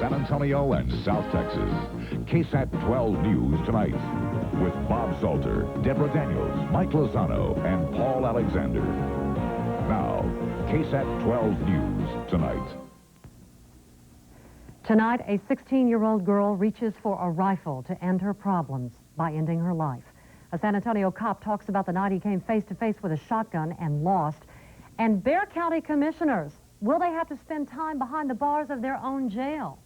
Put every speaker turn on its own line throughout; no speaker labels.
San Antonio and South Texas. KSAT-12 News tonight with Bob Salter, Deborah Daniels, Mike Lozano, and Paul Alexander. Now, KSAT-12 News tonight.
Tonight, a 16-year-old girl reaches for a rifle to end her problems by ending her life. A San Antonio cop talks about the night he came face-to-face with a shotgun and lost. And Bexar County commissioners, will they have to spend time behind the bars of their own jail?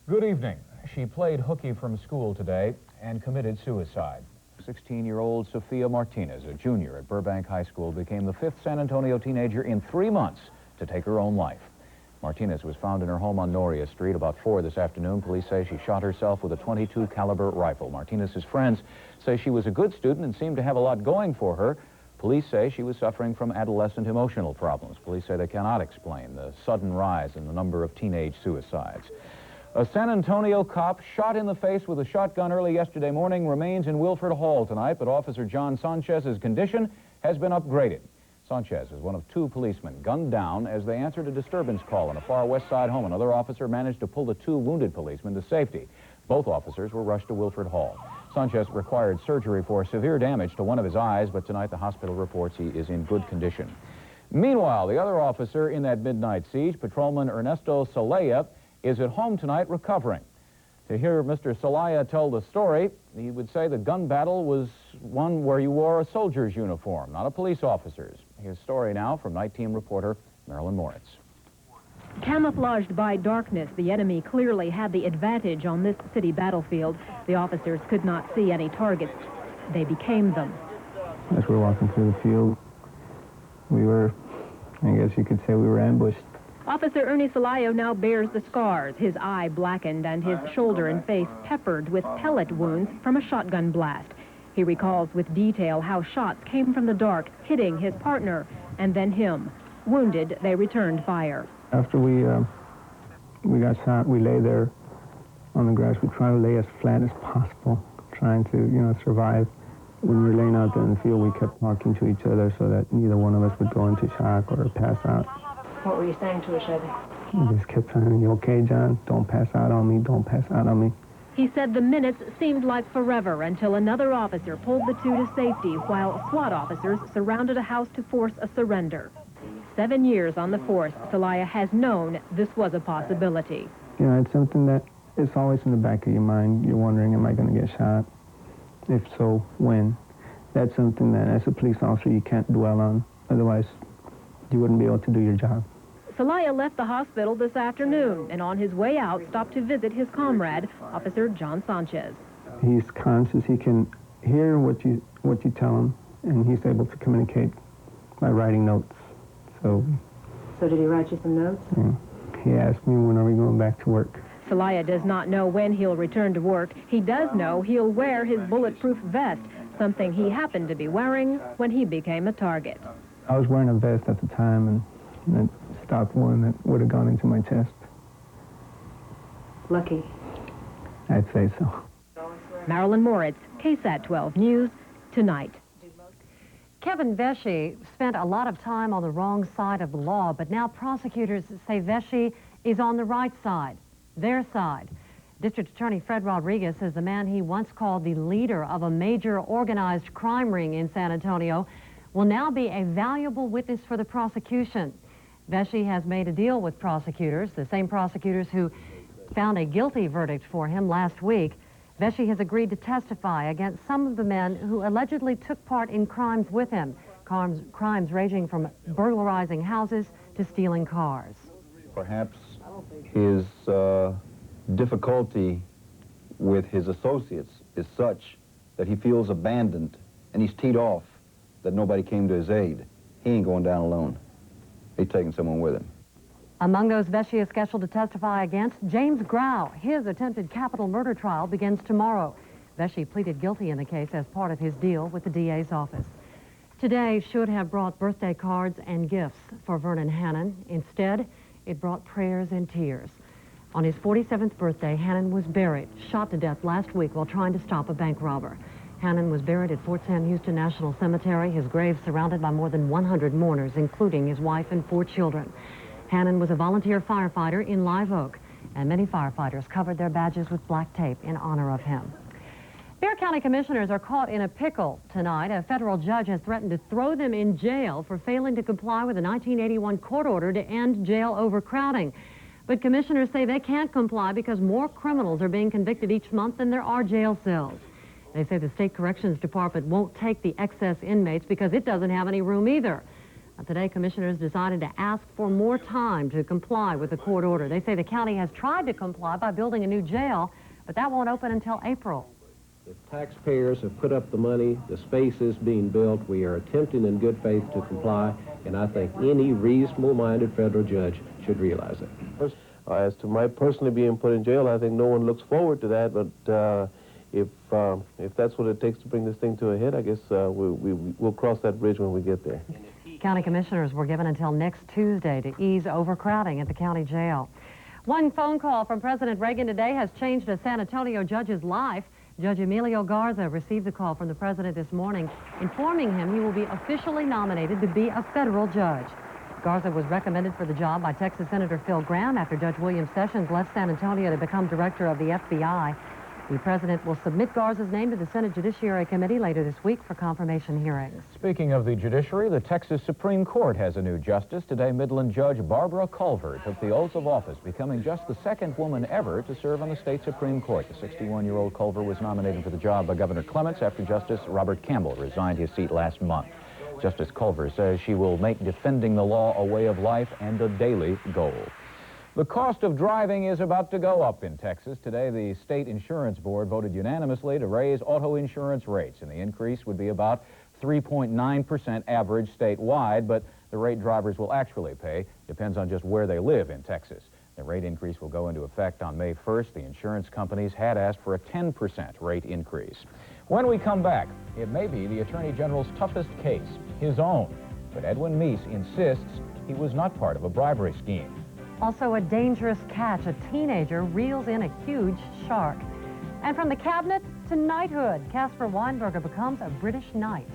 Good evening. She played hooky from school today and committed suicide. 16-year-old Sophia Martinez, a junior at Burbank High School, became the fifth San Antonio teenager in 3 months to take her own life. Martinez was found in her home on Noria Street about 4 this afternoon. Police say she shot herself with a .22 caliber rifle. Martinez's friends say she was a good student and seemed to have a lot going for her. Police say she was suffering from adolescent emotional problems. Police say they cannot explain the sudden rise in the number of teenage suicides. A San Antonio cop shot in the face with a shotgun early yesterday morning remains in Wilford Hall tonight, but Officer John Sanchez's condition has been upgraded. Sanchez is one of 2 policemen gunned down as they answered a disturbance call in a far west side home. Another officer managed to pull the 2 wounded policemen to safety. Both officers were rushed to Wilford Hall. Sanchez required surgery for severe damage to one of his eyes, but tonight the hospital reports he is in good condition. Meanwhile, the other officer in that midnight siege, Patrolman Ernesto Celaya, is at home tonight recovering. To hear Mr. Celaya tell the story, he would say the gun battle was one where you wore a soldier's uniform, not a police officer's. His story now from night team reporter Marilyn Moritz.
Camouflaged by darkness, the enemy clearly had the advantage on this city battlefield. The officers could not see any targets. They became them.
As we were walking through the field, I guess you could say we were ambushed.
Officer Ernie Celaya now bears the scars, his eye blackened and his shoulder and face peppered with pellet wounds from a shotgun blast. He recalls with detail how shots came from the dark, hitting his partner and then him. Wounded, they returned fire.
After we got shot, we lay there on the grass. We tried to lay as flat as possible, trying to, survive. When we were laying out there in the field, we kept talking to each other so that neither one of us would go into shock or pass out.
What were you saying to each other?
We just kept saying, "You okay, John? Don't pass out on me. Don't pass out on me."
He said the minutes seemed like forever until another officer pulled the 2 to safety while SWAT officers surrounded a house to force a surrender. 7 years on the force, Celaya has known this was a possibility.
It's something that is always in the back of your mind. You're wondering, am I going to get shot? If so, when? That's something that, as a police officer, you can't dwell on. Otherwise, you wouldn't be able to do your job.
Celaya left the hospital this afternoon and on his way out stopped to visit his comrade, Officer John Sanchez.
He's conscious. He can hear what you tell him, and he's able to communicate by writing notes. So
did he write you some notes?
Yeah. He asked me, when are we going back to work?
Celaya does not know when he'll return to work. He does know he'll wear his bulletproof vest, something he happened to be wearing when he became a target.
I was wearing a vest at the time, and it stopped one that would have gone into my chest.
Lucky.
I'd say so.
Marilyn Moritz, KSAT-12 News, tonight.
Kevin Vesey spent a lot of time on the wrong side of the law, but now prosecutors say Vesey is on the right side, their side. District Attorney Fred Rodriguez says the man he once called the leader of a major organized crime ring in San Antonio will now be a valuable witness for the prosecution. Vesey has made a deal with prosecutors, the same prosecutors who found a guilty verdict for him last week. Vesey has agreed to testify against some of the men who allegedly took part in crimes with him, crimes ranging from burglarizing houses to stealing cars.
Perhaps his difficulty with his associates is such that he feels abandoned and he's teed off, that nobody came to his aid. He ain't going down alone. He's taking someone with him.
Among those Vesey is scheduled to testify against, James Grau. His attempted capital murder trial begins tomorrow. Vesey pleaded guilty in the case as part of his deal with the DA's office. Today should have brought birthday cards and gifts for Vernon Hannon. Instead, it brought prayers and tears. On his 47th birthday, Hannon was buried, shot to death last week while trying to stop a bank robber. Hannon was buried at Fort Sam Houston National Cemetery, his grave surrounded by more than 100 mourners, including his wife and 4 children. Hannon was a volunteer firefighter in Live Oak. and many firefighters covered their badges with black tape in honor of him. Bexar County commissioners are caught in a pickle tonight. A federal judge has threatened to throw them in jail for failing to comply with a 1981 court order to end jail overcrowding. But commissioners say they can't comply because more criminals are being convicted each month than there are jail cells. They say the state corrections department won't take the excess inmates because it doesn't have any room either. Today, commissioners decided to ask for more time to comply with the court order. They say the county has tried to comply by building a new jail, but that won't open until April.
If taxpayers have put up the money, the space is being built, we are attempting in good faith to comply, and I think any reasonable-minded federal judge should realize it.
As to my personally being put in jail, I think no one looks forward to that, but if that's what it takes to bring this thing to a head, I guess we'll cross that bridge when we get there.
County commissioners were given until next Tuesday to ease overcrowding at the county jail. One phone call from President Reagan today has changed a San Antonio judge's life. Judge Emilio Garza received a call from the president this morning informing him he will be officially nominated to be a federal judge. Garza was recommended for the job by Texas Senator Phil Gramm after Judge William Sessions left San Antonio to become director of the FBI. The president will submit Garza's name to the Senate Judiciary Committee later this week for confirmation hearings.
Speaking of the judiciary, the Texas Supreme Court has a new justice. Today, Midland Judge Barbara Culver took the oath of office, becoming just the second woman ever to serve on the state Supreme Court. The 61-year-old Culver was nominated for the job by Governor Clements after Justice Robert Campbell resigned his seat last month. Justice Culver says she will make defending the law a way of life and a daily goal. The cost of driving is about to go up in Texas. Today, the State Insurance Board voted unanimously to raise auto insurance rates, and the increase would be about 3.9% average statewide, but the rate drivers will actually pay depends on just where they live in Texas. The rate increase will go into effect on May 1st. The insurance companies had asked for a 10% rate increase. When we come back, it may be the Attorney General's toughest case, his own, but Edwin Meese insists he was not part of a bribery scheme.
Also a dangerous catch. A teenager reels in a huge shark. And from the cabinet to knighthood, Caspar Weinberger becomes a British knight.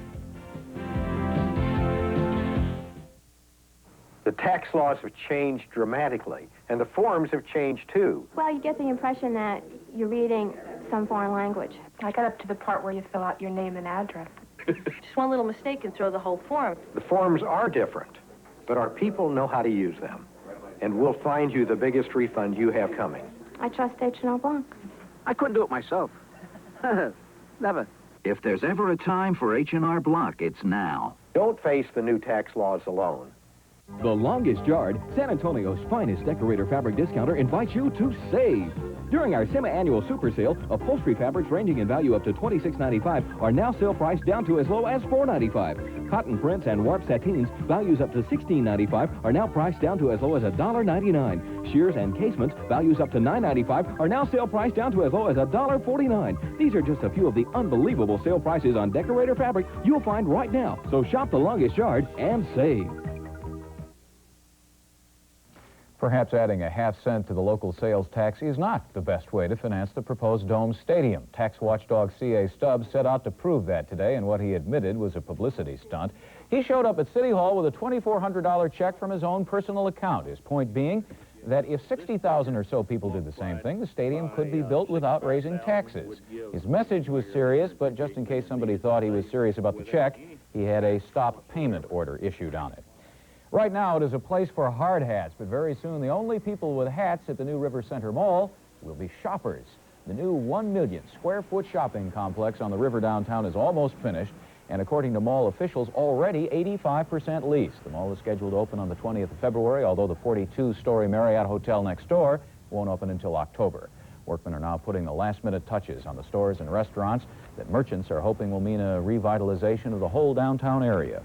The tax laws have changed dramatically, and the forms have changed too.
Well, you get the impression that you're reading some foreign language.
I got up to the part where you fill out your name and address. Just one little mistake and throw the whole form.
The forms are different, but our people know how to use them. And we'll find you the biggest refund you have coming.
I trust H&R Block.
I couldn't do it myself. Never. If there's ever a time for H&R Block, it's now.
Don't face the new tax laws alone.
The Longest Yard, San Antonio's finest decorator fabric discounter, invites you to save. During our semi-annual super sale, upholstery fabrics ranging in value up to $26.95 are now sale priced down to as low as $4.95. Cotton prints and warp satins, values up to $16.95, are now priced down to as low as $1.99. Shears and casements, values up to $9.95, are now sale priced down to as low as $1.49. These are just a few of the unbelievable sale prices on decorator fabric you'll find right now. So shop the Longest Yard and save.
Perhaps adding a half cent to the local sales tax is not the best way to finance the proposed Dome Stadium. Tax watchdog C.A. Stubbs set out to prove that today in what he admitted was a publicity stunt. He showed up at City Hall with a $2,400 check from his own personal account, his point being that if 60,000 or so people did the same thing, the stadium could be built without raising taxes. His message was serious, but just in case somebody thought he was serious about the check, he had a stop payment order issued on it. Right now, it is a place for hard hats, but very soon the only people with hats at the new River Center Mall will be shoppers. The new 1 million square foot shopping complex on the river downtown is almost finished, and according to mall officials, already 85% leased. The mall is scheduled to open on the 20th of February, although the 42-story Marriott Hotel next door won't open until October. Workmen are now putting the last-minute touches on the stores and restaurants that merchants are hoping will mean a revitalization of the whole downtown area.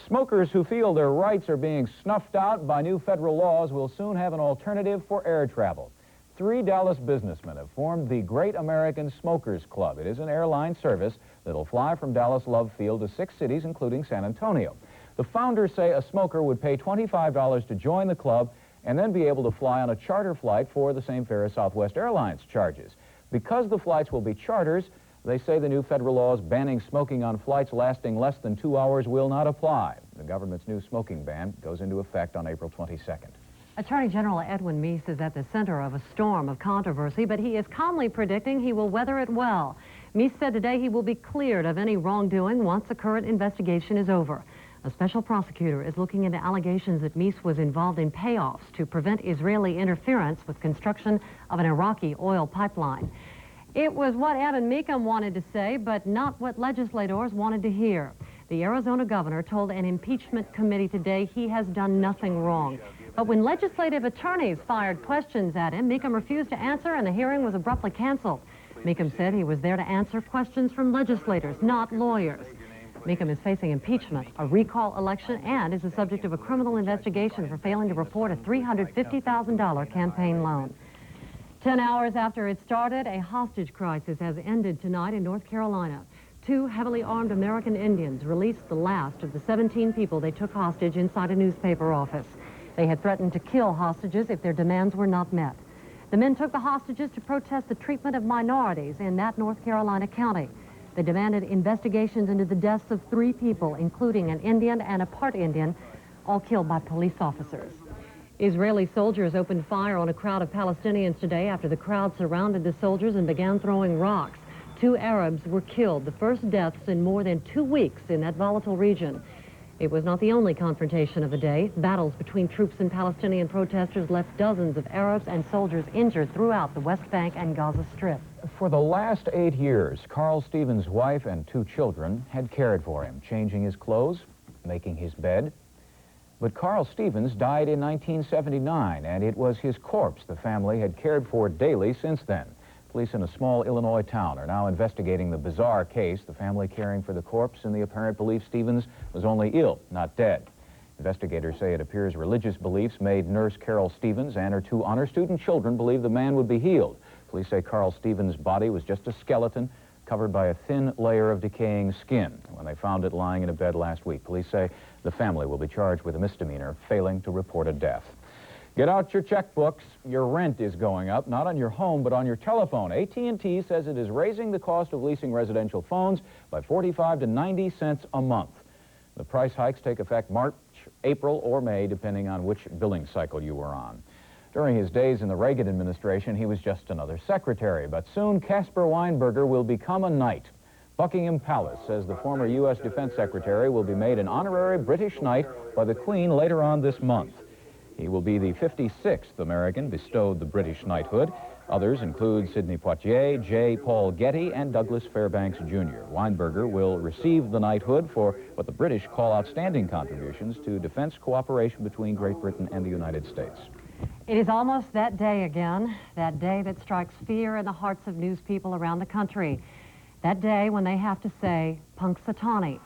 Smokers who feel their rights are being snuffed out by new federal laws will soon have an alternative for air travel. 3 Dallas businessmen have formed the Great American Smokers Club. It is an airline service that'll fly from Dallas Love Field to 6 cities, including San Antonio. The founders say a smoker would pay $25 to join the club and then be able to fly on a charter flight for the same fare as Southwest Airlines charges. Because the flights will be charters, they say the new federal laws banning smoking on flights lasting less than 2 hours will not apply. The government's new smoking ban goes into effect on April 22nd.
Attorney General Edwin Meese is at the center of a storm of controversy, but he is calmly predicting he will weather it well. Meese said today he will be cleared of any wrongdoing once the current investigation is over. A special prosecutor is looking into allegations that Meese was involved in payoffs to prevent Israeli interference with construction of an Iraqi oil pipeline. It was what Evan Mecham wanted to say, but not what legislators wanted to hear. The Arizona governor told an impeachment committee today he has done nothing wrong. But when legislative attorneys fired questions at him, Mecham refused to answer and the hearing was abruptly canceled. Mecham said he was there to answer questions from legislators, not lawyers. Mecham is facing impeachment, a recall election, and is the subject of a criminal investigation for failing to report a $350,000 campaign loan. 10 hours after it started, a hostage crisis has ended tonight in North Carolina. 2 heavily armed American Indians released the last of the 17 people they took hostage inside a newspaper office. They had threatened to kill hostages if their demands were not met. The men took the hostages to protest the treatment of minorities in that North Carolina county. They demanded investigations into the deaths of 3 people, including an Indian and a part Indian, all killed by police officers. Israeli soldiers opened fire on a crowd of Palestinians today after the crowd surrounded the soldiers and began throwing rocks. 2 Arabs were killed, the first deaths in more than 2 weeks in that volatile region. It was not the only confrontation of the day. Battles between troops and Palestinian protesters left dozens of Arabs and soldiers injured throughout the West Bank and Gaza Strip.
For the last 8 years, Carl Stevens' wife and 2 children had cared for him, changing his clothes, making his bed. But Carl Stevens died in 1979, and it was his corpse the family had cared for daily since then. Police in a small Illinois town are now investigating the bizarre case, the family caring for the corpse in the apparent belief Stevens was only ill, not dead. Investigators say it appears religious beliefs made nurse Carol Stevens and her 2 honor student children believe the man would be healed. Police say Carl Stevens' body was just a skeleton covered by a thin layer of decaying skin when they found it lying in a bed last week. Police say the family will be charged with a misdemeanor, failing to report a death. Get out your checkbooks. Your rent is going up, not on your home, but on your telephone. AT&T says it is raising the cost of leasing residential phones by 45 to 90 cents a month. The price hikes take effect March, April, or May, depending on which billing cycle you were on. During his days in the Reagan administration, he was just another secretary, but soon Caspar Weinberger will become a knight. Buckingham Palace says the former U.S. Defense Secretary will be made an honorary British knight by the Queen later on this month. He will be the 56th American bestowed the British knighthood. Others include Sidney Poitier, J. Paul Getty, and Douglas Fairbanks, Jr. Weinberger will receive the knighthood for what the British call outstanding contributions to defense cooperation between Great Britain and the United States.
It is almost that day again, that day that strikes fear in the hearts of news people around the country. That day when they have to say, Punxsutawney.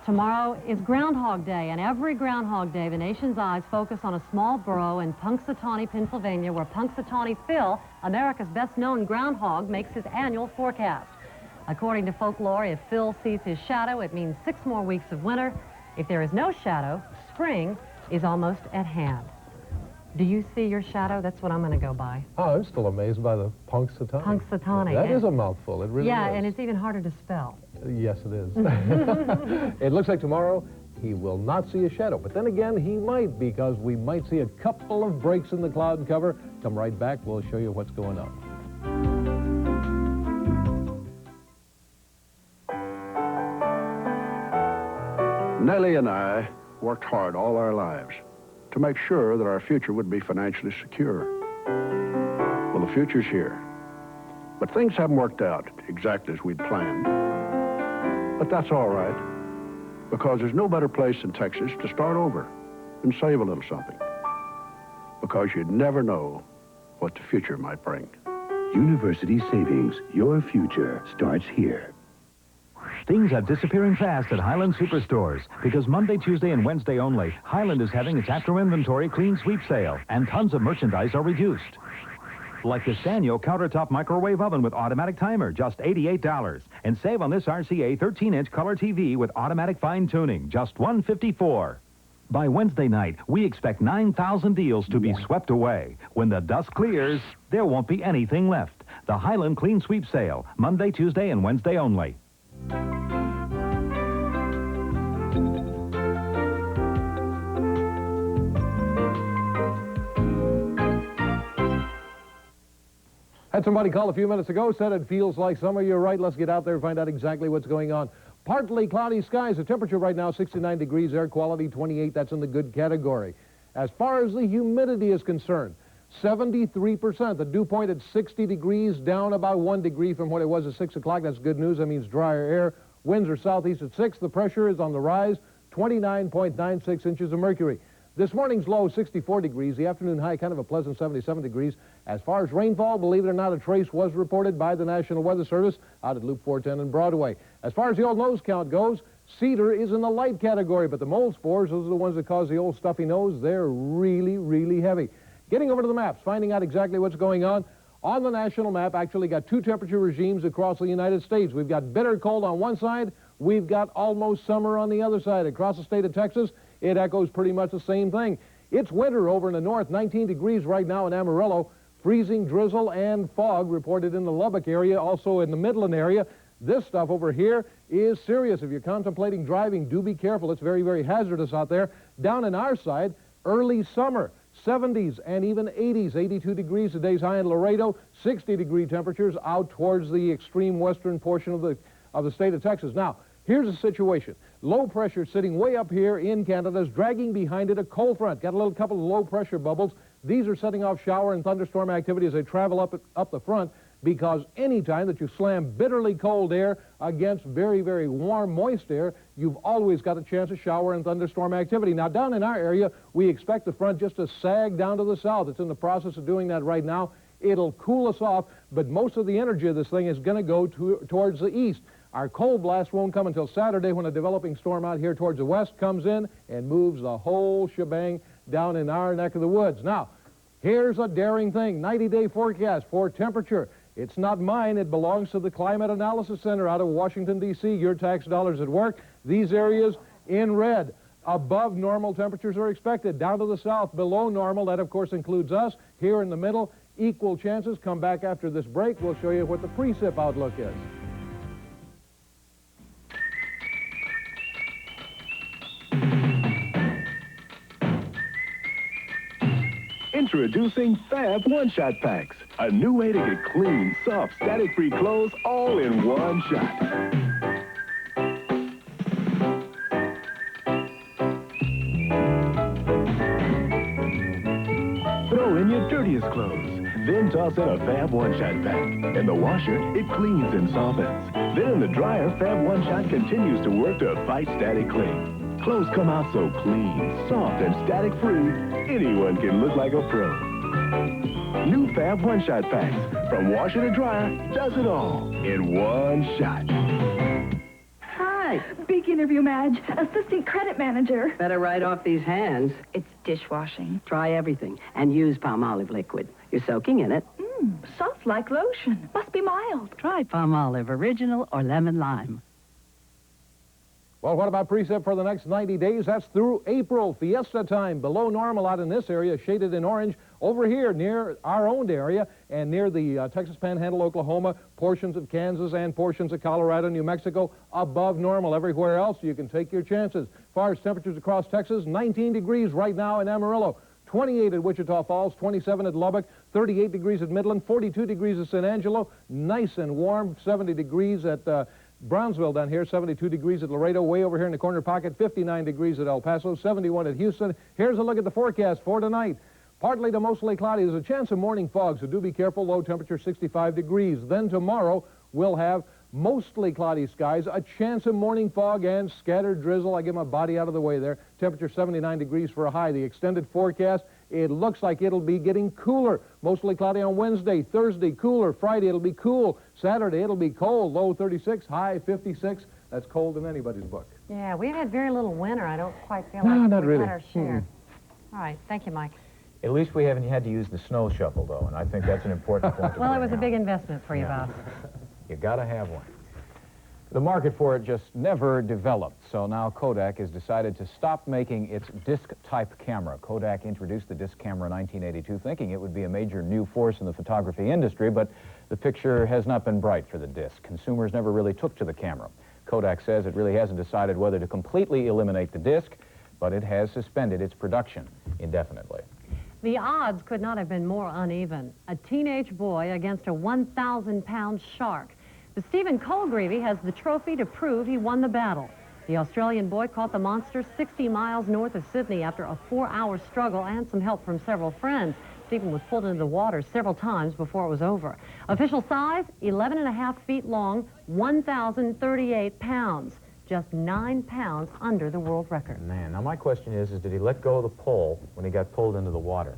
Tomorrow is Groundhog Day, and every Groundhog Day, the nation's eyes focus on a small borough in Punxsutawney, Pennsylvania, where Punxsutawney Phil, America's best-known groundhog, makes his annual forecast. According to folklore, if Phil sees his shadow, it means 6 more weeks of winter. If there is no shadow, spring is almost at hand. Do you see your shadow? That's what I'm going to go by.
Oh, I'm still amazed by the Punxsutawney.
Punxsutawney.
That is a mouthful. It really is.
Yeah, and it's even harder to spell.
Yes, it is. It looks like tomorrow he will not see a shadow. But then again, he might, because we might see a couple of breaks in the cloud cover. Come right back. We'll show you what's going on.
Nellie and I worked hard all our lives to make sure that our future would be financially secure. Well, the future's here. But things haven't worked out exactly as we'd planned. But that's all right, because there's no better place in Texas to start over and save a little something. Because you'd never know what the future might bring.
University Savings. Your future starts here.
Things are disappearing fast at Highland Superstores because Monday, Tuesday, and Wednesday only, Highland is having its after inventory clean sweep sale, and tons of merchandise are reduced. Like the Sanyo countertop microwave oven with automatic timer, just $88. And save on this RCA 13-inch color TV with automatic fine tuning, just $154. By Wednesday night, we expect 9,000 deals to be swept away. When the dust clears, there won't be anything left. The Highland Clean Sweep Sale, Monday, Tuesday, and Wednesday only.
Had somebody call a few minutes ago, said it feels like summer. You're right. Let's get out there and find out exactly what's going on. Partly cloudy skies. The temperature right now, 69 degrees. Air quality, 28. That's in the good category. As far as the humidity is concerned, 73%. The dew point at 60 degrees, down about 1 degree from what it was at 6 o'clock. That's good news. That means drier air. Winds are southeast at 6. The pressure is on the rise, 29.96 inches of mercury. This morning's low, 64 degrees. The afternoon high, kind of a pleasant 77 degrees. As far as rainfall, believe it or not, a trace was reported by the National Weather Service out at Loop 410 and Broadway. As far as the old nose count goes, cedar is in the light category, but the mold spores, those are the ones that cause the old stuffy nose, they're really, really heavy. Getting over to the maps, finding out exactly what's going on. On the national map, actually got two temperature regimes across the United States. We've got bitter cold on one side. We've got almost summer on the other side. Across the state of Texas, it echoes pretty much the same thing. It's winter over in the north, 19 degrees right now in Amarillo. Freezing drizzle and fog reported in the Lubbock area, also in the Midland area. This stuff over here is serious. If you're contemplating driving, do be careful. It's very, very hazardous out there. Down in our side, early summer, 70s and even 80s, 82 degrees today's high in Laredo, 60-degree temperatures out towards the extreme western portion of the state of Texas. Now, here's the situation. Low pressure sitting way up here in Canada is dragging behind it a cold front. Got a little couple of low pressure bubbles. These are setting off shower and thunderstorm activity as they travel up the front, because anytime that you slam bitterly cold air against very, very warm, moist air, you've always got a chance of shower and thunderstorm activity. Now, down in our area, we expect the front just to sag down to the south. It's in the process of doing that right now. It'll cool us off, but most of the energy of this thing is going to go towards the east. Our cold blast won't come until Saturday, when a developing storm out here towards the west comes in and moves the whole shebang down in our neck of the woods. Now, here's a daring thing. 90-day forecast for temperature. It's not mine. It belongs to the Climate Analysis Center out of Washington, D.C. Your tax dollars at work. These areas in red. Above normal temperatures are expected. Down to the south, below normal. That, of course, includes us. Here in the middle, equal chances. Come back after this break. We'll show you what the precip outlook is.
Introducing Fab One-Shot Packs, a new way to get clean, soft, static-free clothes all in one shot. Throw in your dirtiest clothes, then toss in a Fab One-Shot Pack. In the washer, it cleans and softens. Then in the dryer, Fab One-Shot continues to work to fight static cling. Clothes come out so clean, soft, and static-free, anyone can look like a pro. New Fab One-Shot Packs. From washer to dryer, does it all in one shot.
Hi. Big interview, Madge. Assistant credit manager.
Better write off these hands.
It's dishwashing.
Try everything and use Palmolive liquid. You're soaking in it.
Soft like lotion. Must be mild.
Try Palmolive Original or Lemon Lime.
Well, what about precip for the next 90 days? That's through April, fiesta time. Below normal out in this area, shaded in orange. Over here, near our owned area and near the Texas Panhandle, Oklahoma, portions of Kansas and portions of Colorado, New Mexico, above normal. Everywhere else, you can take your chances. As far as temperatures across Texas, 19 degrees right now in Amarillo. 28 at Wichita Falls, 27 at Lubbock, 38 degrees at Midland, 42 degrees at San Angelo, nice and warm, 70 degrees at Brownsville down here, 72 degrees at Laredo, way over here in the corner pocket, 59 degrees at El Paso, 71 at Houston. Here's a look at the forecast for tonight. Partly to mostly cloudy. There's a chance of morning fog, so do be careful. Low temperature 65 degrees. Then tomorrow we'll have mostly cloudy skies, a chance of morning fog and scattered drizzle. I get my body out of the way there. Temperature 79 degrees for a high. The extended forecast, it looks like it'll be getting cooler. Mostly cloudy on Wednesday, Thursday, cooler. Friday, it'll be cool. Saturday, it'll be cold. Low 36, high 56. That's cold in anybody's book.
Yeah, we've had very little winter. I don't quite feel
No,
like
not
we've
really.
had our share. All right, thank you, Mike.
At least we haven't had to use the snow shovel, though, and I think that's an important point to
Well, it
bring
was a
out.
big investment for you, Bob.
You gotta have one. The market for it just never developed, so now Kodak has decided to stop making its disc-type camera. Kodak introduced the disc camera in 1982, thinking it would be a major new force in the photography industry, but the picture has not been bright for the disc. Consumers never really took to the camera. Kodak says it really hasn't decided whether to completely eliminate the disc, but it has suspended its production indefinitely.
The odds could not have been more uneven. A teenage boy against a 1,000-pound shark. But Stephen Colgreevy has the trophy to prove he won the battle. The Australian boy caught the monster 60 miles north of Sydney after a 4-hour struggle and some help from several friends. Stephen was pulled into the water several times before it was over. Official size, 11.5 feet long, 1,038 pounds. Just 9 pounds under the world record.
Man, now my question is did he let go of the pole when he got pulled into the water?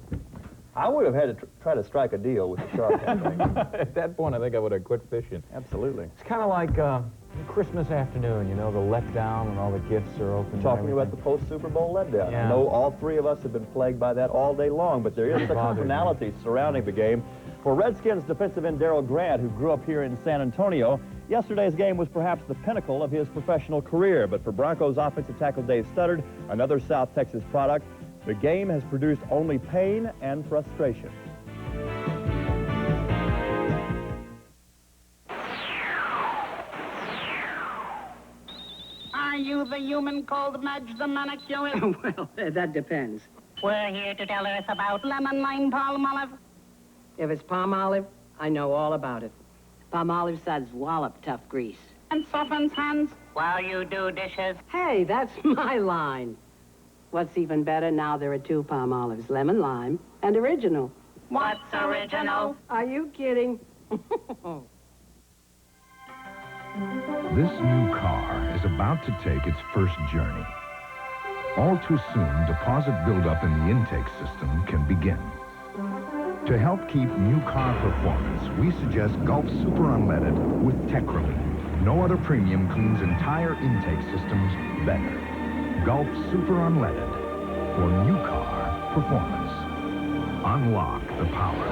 I would have had to try to strike a deal with the shark.
At that point, I think I would have quit fishing.
Absolutely.
It's kind of like Christmas afternoon, you know, the letdown when all the gifts are open.
Talking about the post-Super Bowl letdown.
Yeah.
I know all three of us have been plagued by that all day long, but there is a commonality surrounding the game. For Redskins defensive end Darryl Grant, who grew up here in San Antonio, yesterday's game was perhaps the pinnacle of his professional career. But for Broncos offensive tackle Dave Studdard, another South Texas product, the game has produced only pain and frustration.
Are you the human called Madge the manicurist?
Well, that depends.
We're here to tell us about lemon, lime, palm olive.
If it's palm olive, I know all about it. Palm olive suds wallop tough grease.
And softens hands while you do dishes.
Hey, that's my line. What's even better, now there are 2 palm olives, lemon, lime, and original.
What's original?
Are you kidding?
This new car is about to take its first journey. All too soon, deposit buildup in the intake system can begin. To help keep new car performance, we suggest Gulf Super Unleaded with Techromine. No other premium cleans entire intake systems better. Gulf Super Unleaded for new car performance. Unlock the power.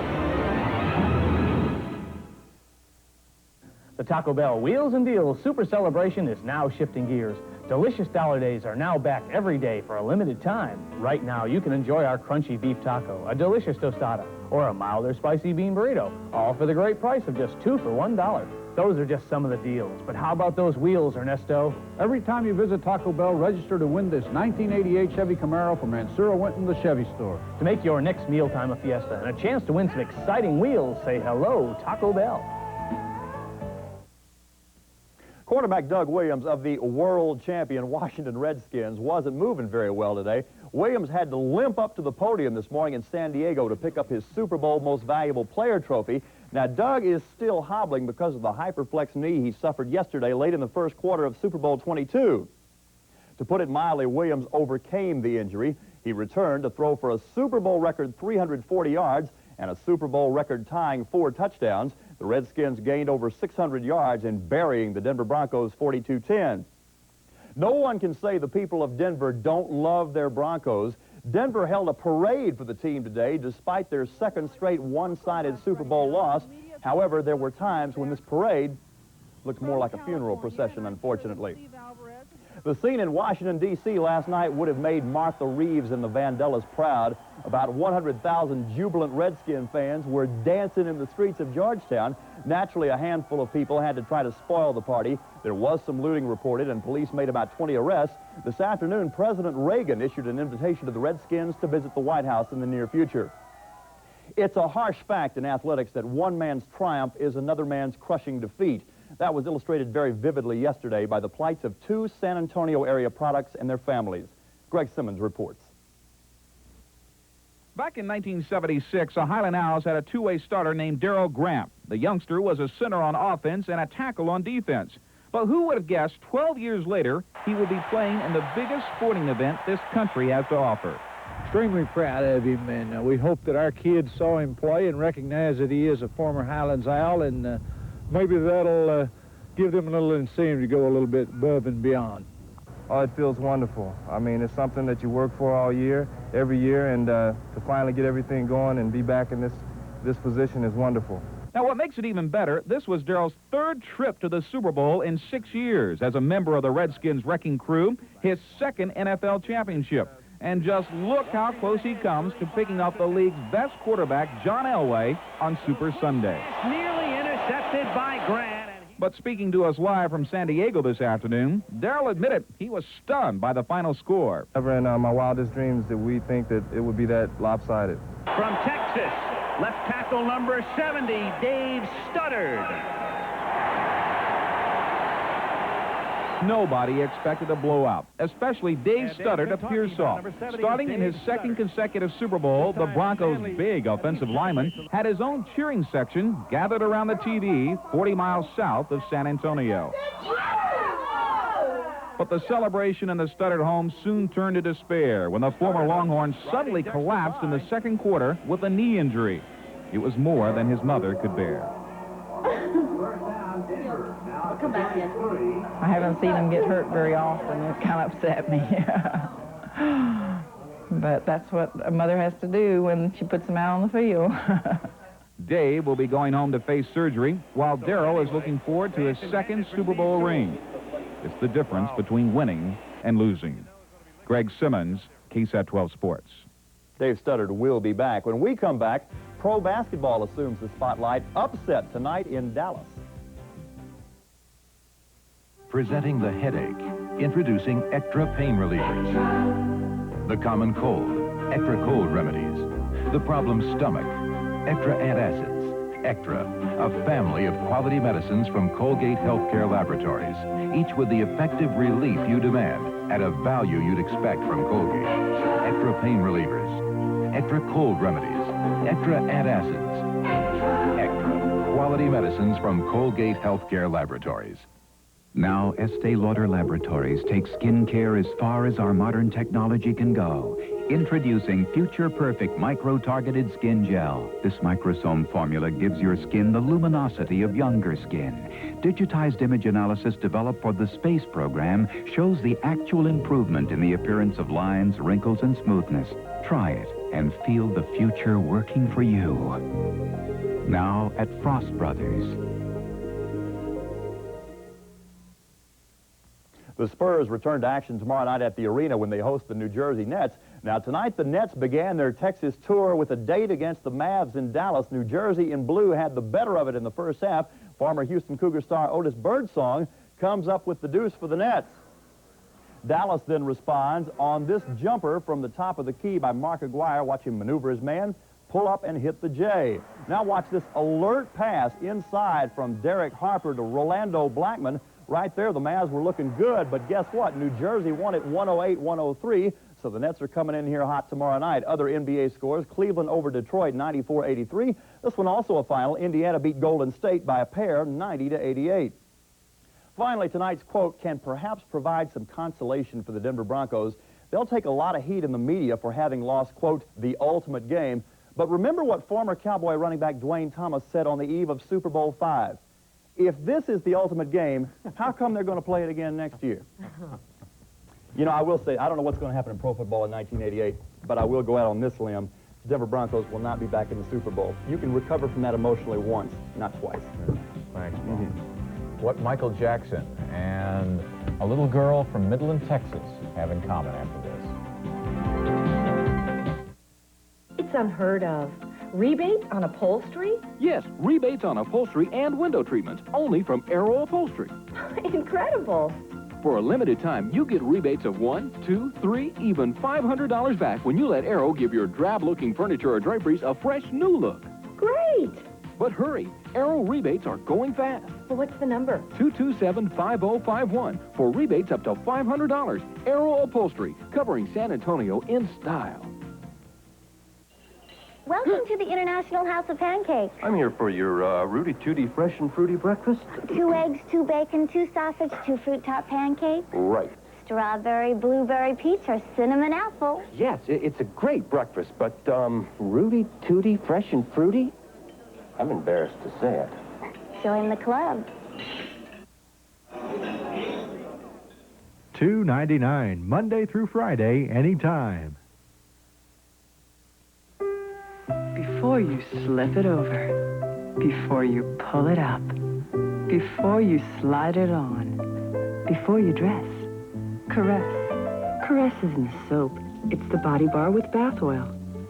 The Taco Bell Wheels and Deals Super Celebration is now shifting gears. Delicious Dollar Days are now back every day for a limited time. Right now, you can enjoy our crunchy beef taco, a delicious tostada, or a milder spicy bean burrito, all for the great price of just 2 for $1. Those are just some of the deals, but how about those wheels, Ernesto?
Every time you visit Taco Bell, register to win this 1988 Chevy Camaro from Mansura Winton, the Chevy store.
To make your next mealtime a fiesta and a chance to win some exciting wheels, say hello, Taco Bell.
Quarterback Doug Williams of the world champion Washington Redskins wasn't moving very well today. Williams had to limp up to the podium this morning in San Diego to pick up his Super Bowl Most Valuable Player trophy. Now, Doug is still hobbling because of the hyperflex knee he suffered yesterday late in the first quarter of Super Bowl 22. To put it mildly, Williams overcame the injury. He returned to throw for a Super Bowl record 340 yards and a Super Bowl record tying 4 touchdowns. The Redskins gained over 600 yards in burying the Denver Broncos 42-10. No one can say the people of Denver don't love their Broncos. Denver held a parade for the team today despite their second straight one-sided Super Bowl loss. However, there were times when this parade looked more like a funeral procession, unfortunately. The scene in Washington, D.C. last night would have made Martha Reeves and the Vandellas proud. About 100,000 jubilant Redskin fans were dancing in the streets of Georgetown. Naturally, a handful of people had to try to spoil the party. There was some looting reported, and police made about 20 arrests. This afternoon, President Reagan issued an invitation to the Redskins to visit the White House in the near future. It's a harsh fact in athletics that one man's triumph is another man's crushing defeat. That was illustrated very vividly yesterday by the plights of 2 San Antonio area products and their families. Greg Simmons reports.
Back in 1976, the Highland Owls had a two-way starter named Darryl Grant. The youngster was a center on offense and a tackle on defense. But who would have guessed 12 years later he would be playing in the biggest sporting event this country has to offer?
Extremely proud of him, and we hope that our kids saw him play and recognize that he is a former Highlands Owl, and maybe that'll give them a little incentive to go a little bit above and beyond.
Oh, it feels wonderful. I mean, it's something that you work for all year, every year, and to finally get everything going and be back in this position is wonderful.
Now, what makes it even better, this was Darryl's 3rd trip to the Super Bowl in 6 years as a member of the Redskins wrecking crew, his 2nd NFL championship. And just look how close he comes to picking up the league's best quarterback, John Elway, on Super Sunday.
Nearly intercepted by Grant.
But speaking to us live from San Diego this afternoon, Darryl admitted he was stunned by the final score.
Never in my wildest dreams did we think that it would be that lopsided.
From Texas, left tackle number 70, Dave Studdard.
Nobody expected a blowout, especially Dave Studdard of Pearsall. Starting in his second consecutive Super Bowl, the Broncos' big offensive lineman had his own cheering section gathered around the TV 40 miles south of San Antonio. But the celebration in the Studdard home soon turned to despair when the former Longhorn suddenly collapsed in the second quarter with a knee injury. It was more than his mother could bear.
Come back in.
I haven't seen him get hurt very often. It kind of upset me. But that's what a mother has to do when she puts him out on the field.
Dave will be going home to face surgery, while Darryl is looking forward to his second Super Bowl ring. It's the difference between winning and losing. Greg Simmons, KSAT-12 Sports.
Dave Studdard will be back. When we come back, pro basketball assumes the spotlight. Upset tonight in Dallas.
Presenting the headache, introducing Ectra pain relievers. The common cold, Ectra cold remedies. The problem stomach, Ectra antacids. Ectra, a family of quality medicines from Colgate Healthcare Laboratories, each with the effective relief you demand at a value you'd expect from Colgate. Ectra pain relievers, Ectra cold remedies, Ectra antacids. Ectra, quality medicines from Colgate Healthcare Laboratories.
Now, Estee Lauder Laboratories take skin care as far as our modern technology can go. Introducing Future Perfect Micro-Targeted Skin Gel. This microsome formula gives your skin the luminosity of younger skin. Digitized image analysis developed for the space program shows the actual improvement in the appearance of lines, wrinkles, and smoothness. Try it and feel the future working for you. Now at Frost Brothers.
The Spurs return to action tomorrow night at the arena when they host the New Jersey Nets. Now, tonight, the Nets began their Texas tour with a date against the Mavs in Dallas. New Jersey in blue had the better of it in the first half. Former Houston Cougar star Otis Birdsong comes up with the deuce for the Nets. Dallas then responds on this jumper from the top of the key by Mark Aguirre. Watch him maneuver his man, pull up, and hit the J. Now watch this alert pass inside from Derek Harper to Rolando Blackman. Right there, the Mavs were looking good, but guess what? New Jersey won it 108-103, so the Nets are coming in here hot tomorrow night. Other NBA scores, Cleveland over Detroit, 94-83. This one also a final. Indiana beat Golden State by a pair, 90-88. Finally, tonight's quote can perhaps provide some consolation for the Denver Broncos. They'll take a lot of heat in the media for having lost, quote, the ultimate game. But remember what former Cowboy running back Dwayne Thomas said on the eve of Super Bowl V. If this is the ultimate game, how come they're going to play it again next year? You know, I will say, I don't know what's going to happen in pro football in 1988, but I will go out on this limb. The Denver Broncos will not be back in the Super Bowl. You can recover from that emotionally once, not twice.
Thanks, Bob. What Michael Jackson and a little girl from Midland, Texas have in common after this?
It's unheard of. Rebate on upholstery?
Yes, rebates on upholstery and window treatments, only from Arrow Upholstery.
Incredible.
For a limited time, you get rebates of $1, $2, $3, even $500 back when you let Arrow give your drab-looking furniture or draperies a fresh new look.
Great.
But hurry, Arrow rebates are going fast.
Well, what's the number?
227-5051 for rebates up to $500. Arrow Upholstery, covering San Antonio in style.
Welcome to the International House of Pancakes.
I'm here for your Rooty Tooty fresh and fruity breakfast.
2 eggs, 2 bacon, 2 sausage, 2 fruit top pancakes.
Right.
Strawberry, blueberry peach, or cinnamon apple.
Yes, it's a great breakfast, but, Rooty Tooty fresh and fruity? I'm embarrassed to say it.
Join the club.
$2.99, Monday through Friday, anytime.
Before you slip it over, before you pull it up, before you slide it on, before you dress, Caress. Caress isn't a soap. It's the body bar with bath oil.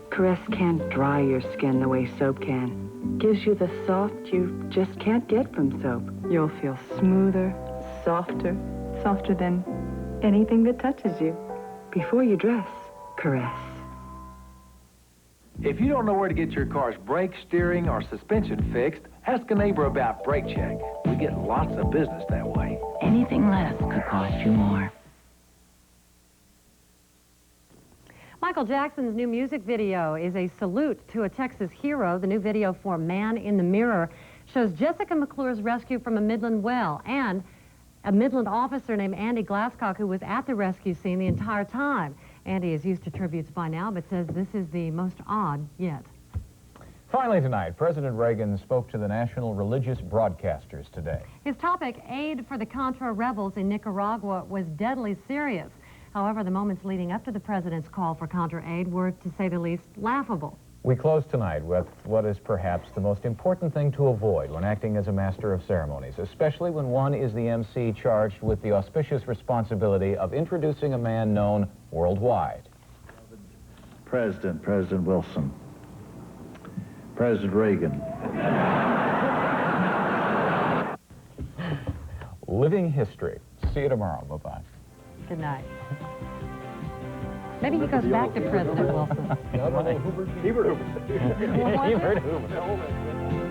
Caress can't dry your skin the way soap can. Gives you the soft you just can't get from soap. You'll feel smoother, softer than anything that touches you. Before you dress, Caress.
If you don't know where to get your car's brake, steering, or suspension fixed, ask a neighbor about Brake Check. We get lots of business that way.
Anything less could cost you more.
Michael Jackson's new music video is a salute to a Texas hero. The new video for Man in the Mirror shows Jessica McClure's rescue from a Midland well and a Midland officer named Andy Glasscock who was at the rescue scene the entire time. Andy is used to tributes by now, but says this is the most odd yet.
Finally tonight, President Reagan spoke to the national religious broadcasters today.
His topic, aid for the Contra rebels in Nicaragua, was deadly serious. However, the moments leading up to the president's call for Contra aid were, to say the least, laughable.
We close tonight with what is perhaps the most important thing to avoid when acting as a master of ceremonies, especially when one is the MC charged with the auspicious responsibility of introducing a man known worldwide.
President Wilson, President Reagan.
Living history. See you tomorrow. Bye-bye.
Good night. Maybe he goes back to President Wilson.
Hubert Hoover.
Hubert Hoover.